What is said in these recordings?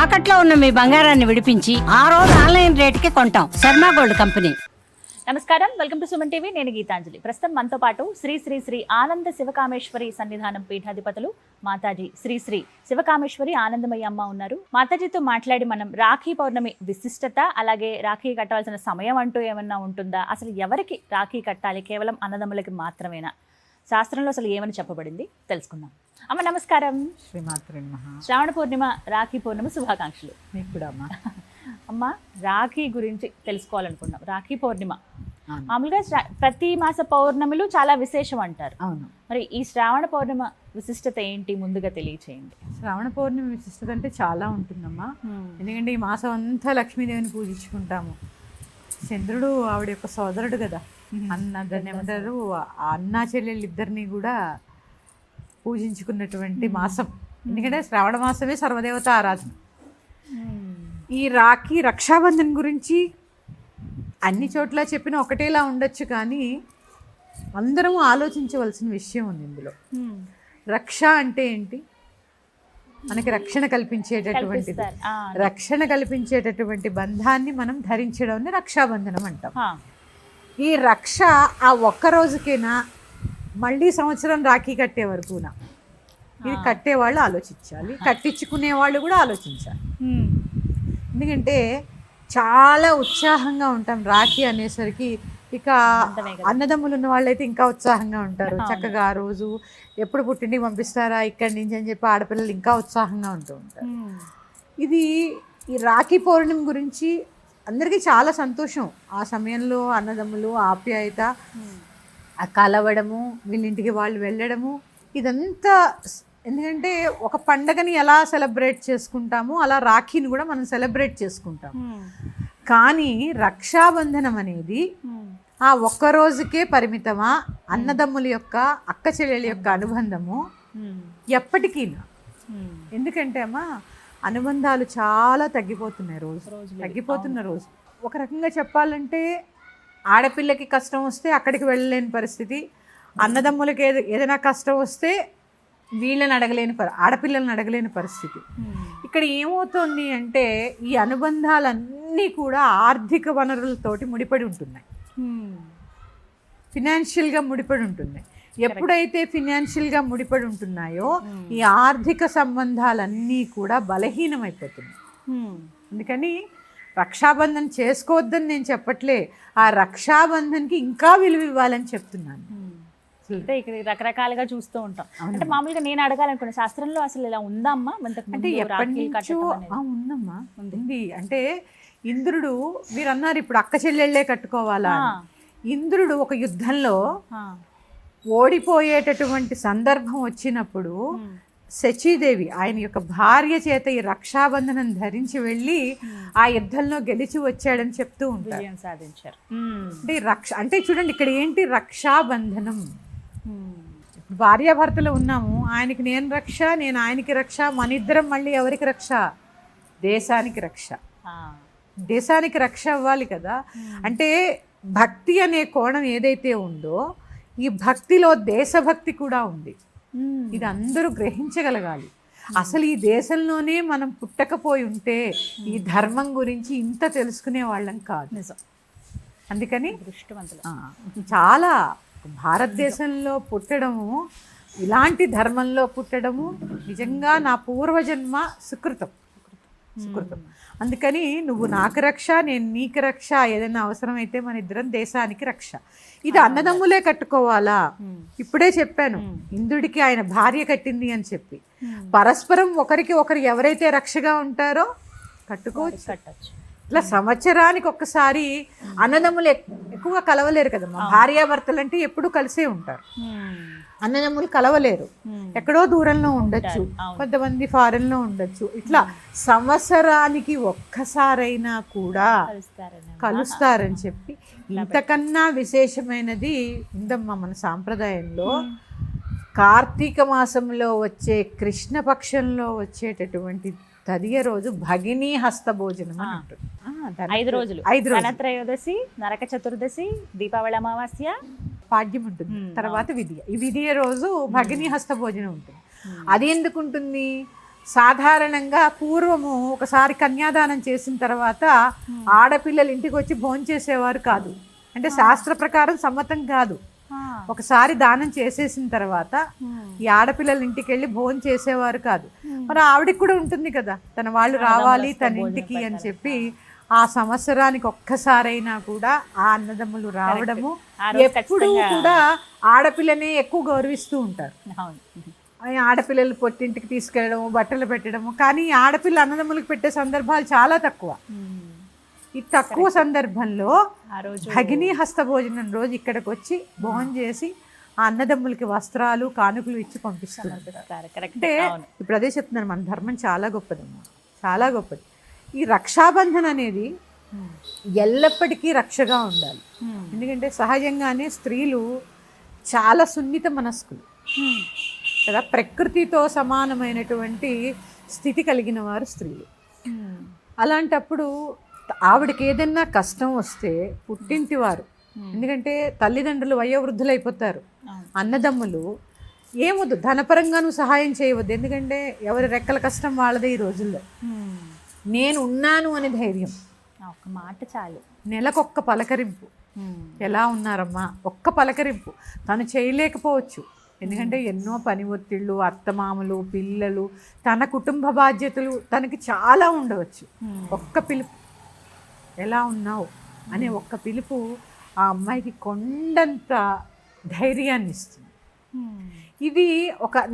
తాకట్లో ఉన్న మీ బంగారాన్ని విడిపించి ఆ రోజు ఆన్లైన్ రేటుకి కొంటాం. Sharma gold company. నమస్కారం, వెల్కమ్ టు సుమన్ టీవీ. నేను గీతాంజలి. ప్రస్తుతం మనతో పాటు శ్రీ శ్రీ శ్రీ ఆనంద శివకామేశ్వరి సన్నిధానం పీఠాధిపతులు మాతాజీ శ్రీ శ్రీ శివకామేశ్వరి ఆనందమయ్య అమ్మ ఉన్నారు. మాతాజీతో మాట్లాడి మనం రాఖీ పౌర్ణమి విశిష్టత, అలాగే రాఖీ కట్టవలసిన సమయం అంటూ ఏమన్నా ఉంటుందా, అసలు ఎవరికి రాఖీ కట్టాలి, కేవలం అన్నదమ్ములకి మాత్రమేనా, శాస్త్రంలో అసలు ఏమని చెప్పబడింది తెలుసుకుందాం. అమ్మ నమస్కారం. శ్రీమాత్రే నమః. శ్రావణ పూర్ణిమ, రాఖీ పూర్ణిమ శుభాకాంక్షలు. మీకు కూడా అమ్మా. అమ్మ, రాఖీ గురించి తెలుసుకోవాలనుకున్నాం. రాఖీ పౌర్ణిమ మామూలుగా ప్రతి మాస పౌర్ణమిలు చాలా విశేషం అంటారు. అవును. మరి ఈ శ్రావణ పౌర్ణిమ విశిష్టత ఏంటి, ముందుగా తెలియచేయండి. శ్రావణ పౌర్ణమి విశిష్టత అంటే చాలా ఉంటుందమ్మా. ఎందుకంటే ఈ మాసం అంతా లక్ష్మీదేవిని పూజించుకుంటాము. చంద్రుడు ఆవిడ యొక్క సోదరుడు కదా, దాన్ని ఏమంటారు, అన్నా చెల్లెళ్ళు ఇద్దరిని కూడా పూజించుకున్నటువంటి మాసం. ఎందుకంటే శ్రావణ మాసమే సర్వదేవత ఆరాధన. ఈ రాఖీ రక్షాబంధన్ గురించి అన్ని చోట్ల చెప్పిన ఒకటేలా ఉండొచ్చు, కానీ అందరం ఆలోచించవలసిన విషయం ఉంది ఇందులో. రక్ష అంటే ఏంటి? మనకి రక్షణ కల్పించేటటువంటి బంధాన్ని మనం ధరించడం రక్షాబంధనం అంటాం. ఈ రక్ష ఆ ఒక్క రోజుకైనా, మళ్ళీ సంవత్సరం రాఖీ కట్టే వరకునా? ఇది కట్టేవాళ్ళు ఆలోచించాలి, కట్టించుకునే వాళ్ళు కూడా ఆలోచించాలి. ఎందుకంటే చాలా ఉత్సాహంగా ఉంటాం రాఖీ అనేసరికి. ఇక అన్నదమ్ములు ఉన్న వాళ్ళైతే ఇంకా ఉత్సాహంగా ఉంటారు. చక్కగా ఆ రోజు ఎప్పుడు పుట్టింటికి పంపిస్తారా ఇక్కడి నుంచి అని చెప్పి ఆడపిల్లలు ఇంకా ఉత్సాహంగా ఉంటూ ఉంటారు. ఈ రాఖీ పౌర్ణమి గురించి అందరికీ చాలా సంతోషం. ఆ సమయంలో అన్నదమ్ములు ఆప్యాయత, ఆ కలవడము, వీళ్ళింటికి వాళ్ళు వెళ్ళడము, ఇదంతా. ఎందుకంటే ఒక పండగని ఎలా సెలబ్రేట్ చేసుకుంటామో అలా రాఖీని కూడా మనం సెలబ్రేట్ చేసుకుంటాం. కానీ రక్షాబంధనం అనేది ఆ ఒక్క రోజుకే పరిమితమా? అన్నదమ్ముల యొక్క, అక్క చెల్లెల యొక్క అనుబంధము ఎప్పటికీనా? ఎందుకంటే అమ్మా, అనుబంధాలు చాలా తగ్గిపోతున్నాయి, తగ్గిపోతున్న రోజు. ఒక రకంగా చెప్పాలంటే ఆడపిల్లకి కష్టం వస్తే అక్కడికి వెళ్ళలేని పరిస్థితి, అన్నదమ్ములకి ఏదైనా కష్టం వస్తే వీళ్ళని ఆడపిల్లలను అడగలేని పరిస్థితి. ఇక్కడ ఏమవుతుంది అంటే ఈ అనుబంధాలన్నీ కూడా ఆర్థిక వనరులతోటి ముడిపడి ఉంటున్నాయి, ఫినాన్షియల్గా ముడిపడి ఉంటున్నాయి. ఎప్పుడైతే ఫినాన్షియల్గా ముడిపడి ఉంటున్నాయో ఈ ఆర్థిక సంబంధాలన్నీ కూడా బలహీనమైపోతున్నాయి. అందుకని రక్షాబంధన్ చేసుకోవద్దని నేను చెప్పట్లే, ఆ రక్షాబంధన్కి ఇంకా విలువ ఇవ్వాలని చెప్తున్నాను. అంటే ఇక్కడ రకరకాలుగా చూస్తూ ఉంటాం. అంటే మామూలుగా నేను అడగాలనుకున్నా, శాస్త్రంలో అసలు ఇలా ఉందా అమ్మా? అంటే ఎప్పటి నుంచో ఉందమ్మా, ఉంది. అంటే ఇంద్రుడు, మీరు అన్నారు ఇప్పుడు అక్క చెల్లెళ్ళే కట్టుకోవాలా. ఇంద్రుడు ఒక యుద్ధంలో ఓడిపోయేటటువంటి సందర్భం వచ్చినప్పుడు శచీదేవి ఆయన యొక్క భార్య చేత ఈ రక్షాబంధనం ధరించి వెళ్ళి ఆ యుద్ధంలో గెలిచి వచ్చాడని చెప్తూ ఉంటారు. సాధించారు. అంటే అంటే చూడండి, ఇక్కడ ఏంటి రక్షాబంధనం. భార్యాభర్తలు ఉన్నాము, ఆయనకి నేను రక్ష, నేను ఆయనకి రక్ష, మన ఇద్దరం మళ్ళీ ఎవరికి రక్ష? దేశానికి రక్ష. దేశానికి రక్ష అవ్వాలి కదా. అంటే భక్తి అనే కోణం ఏదైతే ఉందో ఈ భక్తిలో దేశభక్తి కూడా ఉంది. ఇది అందరూ గ్రహించగలగాలి. అసలు ఈ దేశంలోనే మనం పుట్టకపోయి ఉంటే ఈ ధర్మం గురించి ఇంత తెలుసుకునే వాళ్ళం కాదు. అందుకని చాలా భారతదేశంలో పుట్టడము, ఇలాంటి ధర్మంలో పుట్టడము నిజంగా నా పూర్వజన్మ సుకృతం. అందుకని నువ్వు నాకు రక్ష, నేను నీకు రక్ష, ఏదైనా అవసరమైతే మన ఇద్దరం దేశానికి రక్ష. ఇది అన్నదమ్ములే కట్టుకోవాలా? ఇప్పుడే చెప్పాను, ఇంద్రుడికి ఆయన భార్య కట్టింది అని చెప్పి. పరస్పరం ఒకరికి ఒకరు ఎవరైతే రక్షగా ఉంటారో కట్టుకోవచ్చు. ఇట్లా సంవత్సరానికి ఒక్కసారి అన్నదమ్ములు ఎక్కువ కలవలేరు కదమ్మా. భార్యాభర్తలు అంటే ఎప్పుడు కలిసే ఉంటారు, అన్నదమ్ములు కలవలేరు, ఎక్కడో దూరంలో ఉండొచ్చు, కొంతమంది ఫారెన్ లో ఉండొచ్చు. ఇట్లా సంవత్సరానికి ఒక్కసారైనా కూడా కలుస్తారని చెప్పి ఇంతకన్నా విశేషమైనది ఉందమ్మా మన సాంప్రదాయంలో. కార్తీక మాసంలో వచ్చే కృష్ణపక్షంలో వచ్చేటటువంటి తదియ రోజు భగినీ హస్త భోజనం అని ఉంటుంది. 5 రోజులు, ధనత్రయోదశి, నరక చతుర్దశి, దీపావళి అమావాస్య, పాడ్యం ఉంటుంది, తర్వాత విధియ. ఈ విధియ రోజు భగినీ హస్త భోజనం ఉంటుంది. అది ఎందుకు ఉంటుంది? సాధారణంగా పూర్వము ఒకసారి కన్యాదానం చేసిన తర్వాత ఆడపిల్లలు ఇంటికి వచ్చి భోంచేసేవారు కాదు. అంటే శాస్త్ర ప్రకారం సమ్మతం కాదు. ఒకసారి దానం చేసేసిన తర్వాత ఈ ఆడపిల్లల ఇంటికి వెళ్ళి భోజనం చేసేవారు కాదు. మరి ఆవిడకి కూడా ఉంటుంది కదా, తన వాళ్ళు రావాలి తన ఇంటికి అని చెప్పి ఆ సంవత్సరానికి ఒక్కసారైనా కూడా ఆ అన్నదమ్ములు రావడము. ఎప్పుడూ కూడా ఆడపిల్లనే ఎక్కువ గౌరవిస్తూ ఉంటారు. ఆడపిల్లలు పొట్టింటికి తీసుకెళ్ళడము, బట్టలు పెట్టడము. కానీ ఆడపిల్ల అన్నదమ్ములకు పెట్టే సందర్భాలు చాలా తక్కువ. ఈ తక్కువ సందర్భంలో భగినీ హస్త భోజనం రోజు ఇక్కడికి వచ్చి భోజనం చేసి ఆ అన్నదమ్ములకి వస్త్రాలు కానుకలు ఇచ్చి పంపిస్తున్నారు. అంటే ఇప్పుడు అదే చెప్తున్నాను, మన ధర్మం చాలా గొప్పదమ్మా, చాలా గొప్పది. ఈ రక్షాబంధన్ అనేది ఎల్లప్పటికీ రక్షగా ఉండాలి. ఎందుకంటే సహజంగానే స్త్రీలు చాలా సున్నిత మనస్కులు కదా, ప్రకృతితో సమానమైనటువంటి స్థితి కలిగిన వారు స్త్రీలు. అలాంటప్పుడు ఆవిడకి ఏదైనా కష్టం వస్తే పుట్టింటి వారు, ఎందుకంటే తల్లిదండ్రులు వయోవృద్ధులు అయిపోతారు, అన్నదమ్ములు ఏమొద్దు, ధనపరంగా నువ్వు సహాయం చేయవద్దు. ఎందుకంటే ఎవరి రెక్కల కష్టం వాళ్ళదే ఈ రోజుల్లో. నేను ఉన్నాను అనే ధైర్యం, ఒక మాట చాలు. నెలకొక్క పలకరింపు, ఎలా ఉన్నారమ్మా, ఒక్క పలకరింపు. తను చేయలేకపోవచ్చు, ఎందుకంటే ఎన్నో పని ఒత్తిళ్ళు, అత్తమామలు, పిల్లలు, తన కుటుంబ బాధ్యతలు తనకి చాలా ఉండవచ్చు. ఒక్క పిలుపు, ఎలా ఉన్నావు అనే ఒక్క పిలుపు ఆ అమ్మాయికి కొండంత ధైర్యాన్ని ఇస్తుంది. ఇది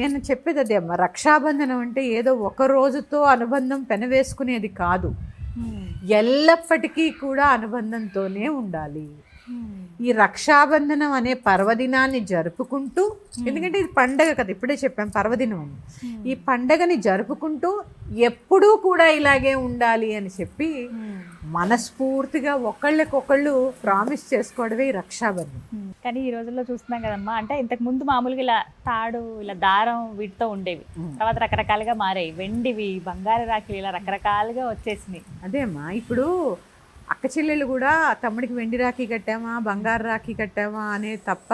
నేను చెప్పేది అదే అమ్మ, రక్షాబంధనం అంటే ఏదో ఒక రోజుతో అనుబంధం పెనవేసుకునేది కాదు, ఎల్లప్పటికీ కూడా అనుబంధంతోనే ఉండాలి. ఈ రక్షాబంధనం అనే పర్వదినాన్ని జరుపుకుంటూ, ఎందుకంటే ఇది పండగ కదా, ఇప్పుడే చెప్పాం పర్వదినం అని, ఈ పండగని జరుపుకుంటూ ఎప్పుడూ కూడా ఇలాగే ఉండాలి అని చెప్పి మనస్ఫూర్తిగా ఒకళ్ళకొకళ్ళు ప్రామిస్ చేసుకోవడమే ఈ రక్షాబంధనం. కానీ ఈ రోజుల్లో చూస్తున్నాం కదమ్మా, అంటే ఇంతకు ముందు మామూలుగా ఇలా తాడు, ఇలా దారం వీటితో ఉండేవి, తర్వాత రకరకాలుగా మారాయి, వెండివి, బంగారు రాఖీలు, ఇలా రకరకాలుగా వచ్చేసినాయి. అదేమ్మా, ఇప్పుడు అక్క చెల్లెళ్ళు కూడా తమ్ముడికి వెండి రాఖీ కట్టామా, బంగారు రాఖీ కట్టామా అనే తప్ప,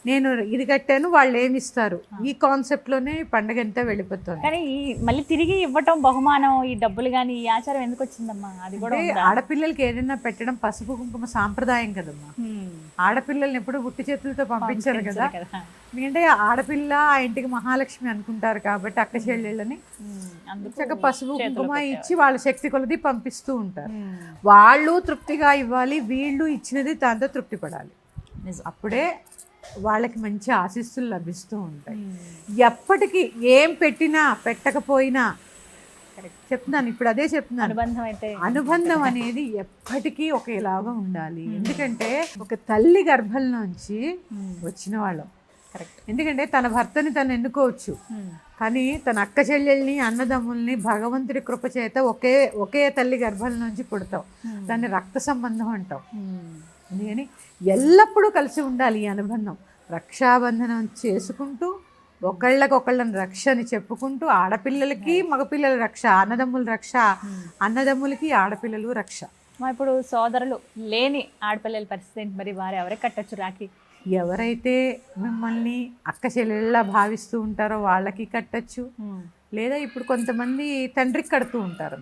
నేను ఇది కట్టాను వాళ్ళు ఏమి ఇస్తారు, ఈ కాన్సెప్ట్లోనే పండగ అంతా వెళ్ళిపోతుంది. కానీ ఈ మళ్ళీ తిరిగి ఇవ్వటం బహుమానం, ఈ డబ్బులు కానీ, ఈ ఆచారం ఎందుకు వచ్చిందమ్మా? అది కూడా ఆడపిల్లలకి ఏదైనా పెట్టడం పసుపు కుంకుమ సాంప్రదాయం కదమ్మా. ఆడపిల్లల్ని ఎప్పుడు ఉట్టి చేతులతో పంపించారు కదా, ఎందుకంటే ఆడపిల్ల ఆ ఇంటికి మహాలక్ష్మి అనుకుంటారు కాబట్టి అక్క చెల్లెళ్ళని చక్కగా పసుపు కుంకుమ ఇచ్చి వాళ్ళ శక్తి కొలది పంపిస్తూ ఉంటారు. వాళ్ళు తృప్తిగా ఇవ్వాలి, వీళ్ళు ఇచ్చినది దాంతో తృప్తి పడాలి, అప్పుడే వాళ్ళకి మంచి ఆశీస్సులు లభిస్తూ ఉంటాయి. ఎప్పటికీ ఏం పెట్టినా పెట్టకపోయినా చెప్తున్నాను, ఇప్పుడు అదే చెప్తున్నాను, అనుబంధం అనేది ఎప్పటికీ ఒకేలాగా ఉండాలి. ఎందుకంటే ఒక తల్లి గర్భంలోంచి వచ్చిన వాళ్ళం, కరెక్ట్. ఎందుకంటే తన భర్తని తను ఎన్నుకోవచ్చు, కానీ తన అక్క చెల్లెల్ని, అన్నదమ్ముల్ని భగవంతుడి కృప చేత ఒకే తల్లి గర్భం నుంచి పుడతాం, దాన్ని రక్త సంబంధం అంటాం. అందుకని ఎల్లప్పుడూ కలిసి ఉండాలి ఈ అనుబంధం. రక్షాబంధనం చేసుకుంటూ ఒకళ్ళని రక్ష అని చెప్పుకుంటూ, ఆడపిల్లలకి మగపిల్లల రక్ష, అన్నదమ్ముల రక్ష, అన్నదమ్ములకి ఆడపిల్లలు రక్ష. ఇప్పుడు సోదరులు లేని ఆడపిల్లల పరిస్థితి ఏంటి మరి? వారు ఎవరికి కట్టచ్చు రాఖీ? ఎవరైతే మిమ్మల్ని అక్క చెల్లెళ్ళ భావిస్తూ ఉంటారో వాళ్ళకి కట్టచ్చు, లేదా ఇప్పుడు కొంతమంది తండ్రికి కడుతూ ఉంటారు.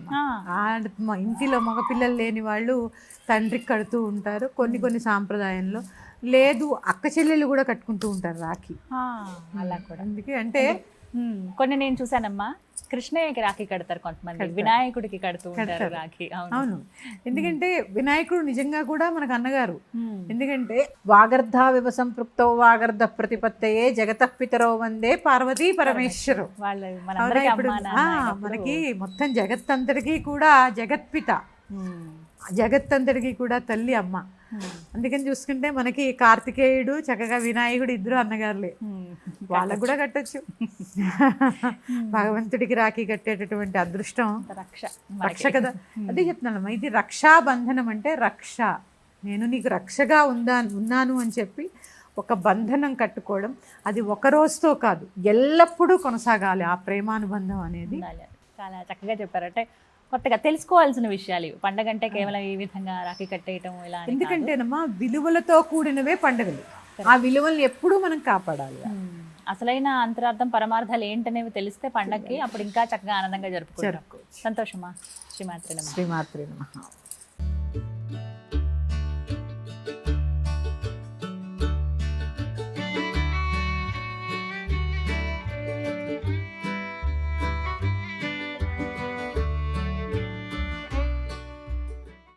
ఇంటిలో మగపిల్లలు లేని వాళ్ళు తండ్రికి కడుతూ ఉంటారు. కొన్ని సాంప్రదాయంలో లేదు, అక్క చెల్లెళ్ళు కూడా కట్టుకుంటూ ఉంటారు రాఖీ. అలా కూడా అందుకే అంటే కొన్ని నేను చూసానమ్మా, కృష్ణయ్యకి రాఖీ కడతారు కొంతమంది, వినాయకుడికి కడుతూ ఉంటారు రాఖీ. అవును, ఎందుకంటే వినాయకుడు నిజంగా కూడా మనకు అన్నగారు. ఎందుకంటే వాగర్ధావివ సంపృక్తో వాగర్ధ ప్రతిపత్తయే జగతః పితరో వందే పార్వతీ పరమేశ్వరు. మనకి మొత్తం జగత్తంతటికీ కూడా జగత్పిత, జగత్తంతటికీ కూడా తల్లి అమ్మ. అందుకని చూసుకుంటే మనకి కార్తికేయుడు, చక్కగా వినాయకుడు ఇద్దరు అన్నగారులే, వాళ్ళకు కూడా కట్టచ్చు. భగవంతుడికి రాఖీ కట్టేటటువంటి అదృష్టం రక్ష కదా. అదే చెప్తున్నానమ్మా, ఇది రక్షాబంధనం అంటే రక్ష, నేను నీకు రక్షగా ఉన్నాను అని చెప్పి ఒక బంధనం కట్టుకోవడం. అది ఒక రోజుతో కాదు, ఎల్లప్పుడూ కొనసాగాలి ఆ ప్రేమానుబంధం అనేది. చాలా చక్కగా చెప్పారంటే కొత్తగా తెలుసుకోవాల్సిన విషయాలు పండగ అంటే కేవలం ఈ విధంగా రాఖీ కట్టేయటం ఇలా. ఎందుకంటేనమ్మా విలువలతో కూడినవే పండుగలు, ఆ విలువల్ని ఎప్పుడూ మనం కాపాడాలి. అసలైన అంతరార్థం పరమార్థాలు ఏంటనేవి తెలిస్తే పండక్కి అప్పుడు ఇంకా చక్కగా ఆనందంగా జరుపుకుంటాం. సంతోషమా? శ్రీమాత్రి నమః. శ్రీమాత్రి నమః.